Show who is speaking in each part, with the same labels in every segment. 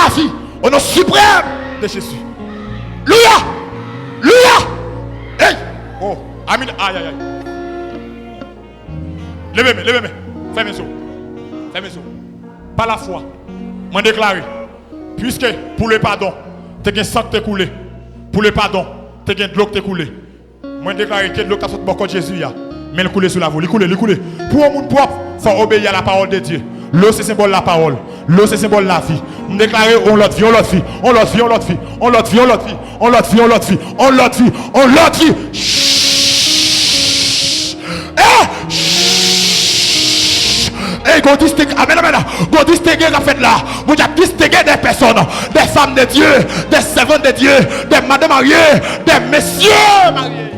Speaker 1: la vie, au nom suprême de Jésus. Louia! Louia! Hey! Oh, Amen. Aïe, aïe, aïe. Levez-moi, levez-moi. Fais mes os. Fais mes os. Par la foi, je déclare, puisque pour le pardon, tu as un sang qui t'est coulé. Pour le pardon, tu as de l'eau qui t'est coulé. Je déclare que l'eau qui t'a sorti de Jésus, mais elle coule sur la voie. Il coule, il coule. Pour un monde propre, il faut obéir à la parole de Dieu. L'eau, c'est symbole de la parole. L'eau, c'est symbole de la vie. Je déclare, on l'autre vie, on l'autre vie, on l'autre vie, on l'autre vie, on l'autre vie, on l'autre vie, on l'autre vie, on l'autre vie, on l'autre vie, on l'autre vie. Et God distingue, amen, amen. God distingue la fête là. Vous avez distingué des personnes, des femmes de Dieu, des servantes de Dieu, des madames mariées, des messieurs mariés.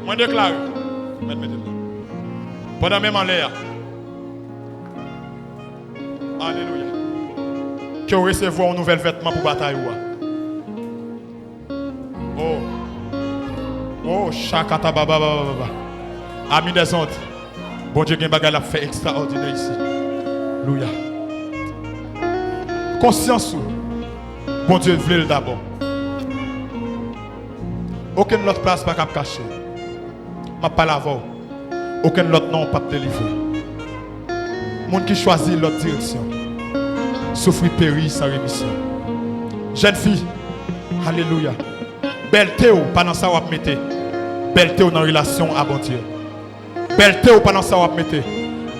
Speaker 1: Moi déclare, pendant même en l'air, alléluia, que vous recevez un nouvel vêtement pour bataille. Oh. Oh, chakata baba baba. Amis des ondes. Bon Dieu, il a fait extraordinaire ici. Alléluia. Conscience. Bon Dieu, voulait d'abord. Aucune autre place pas cacher. Ma pas la voix. Aucun autre nom pas délivrer. Monde qui choisit l'autre direction. Souffrir périr sans rémission. Jeune fille. Alléluia. Belle théo pendant ça vous mettez. Belle théo dans relation à bon Dieu. Belle théo pendant ça vous mettez.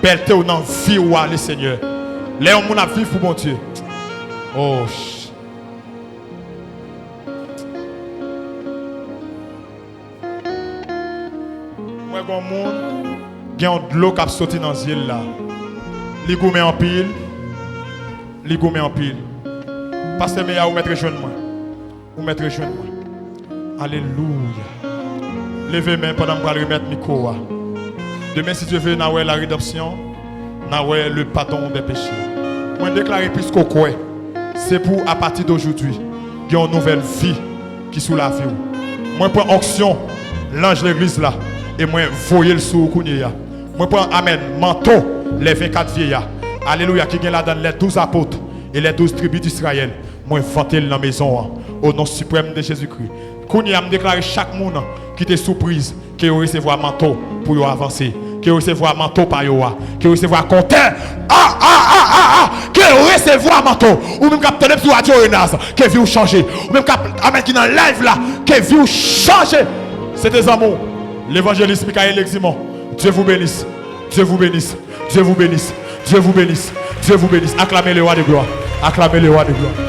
Speaker 1: Belle théo dans vie ou le Seigneur. Les hommes a vivre pour bon Dieu. Oh. Moi bon monde gagne de l'eau qui a sorti dans les îles là. Li goumé en pile. Li goumé en pile. Pasteur Meya ou mettre jeune moi. Ou mettre jeune moi. Alléluia. Levez main pendant que je vais remettre le micro. Demain, si Dieu veut, nous avons la rédemption, nous avons le pardon des péchés. Moi, je déclare plus qu'au quoi. C'est pour, à partir d'aujourd'hui, qu'il y ait une nouvelle vie qui est sous la vie. Moi, je prends onction, l'ange de l'église là, et moi, voyez le sous Kounia. Moi, je prends amen, manteau, les 24 vieillards. Alléluia, qui est là dans les 12 apôtres et les 12 tribus d'Israël. Moi, je vanter dans la maison, au nom suprême de Jésus-Christ. Kounia me déclare chaque monde qui était surprise, qui recevoir un manteau pour avancer, qui recevoir un manteau par yoa, qui recevoir un compteur, qui recevoir un manteau, ou même capter sur Radio Renaz, qui vient changer, ou même qui dans live là, qui vient changer. C'est des amours. L'évangéliste Michael Eximon, Dieu vous bénisse, Dieu vous bénisse, Dieu vous bénisse, Dieu vous bénisse, Dieu vous bénisse. Acclamez le roi de gloire, acclamez le roi de gloire.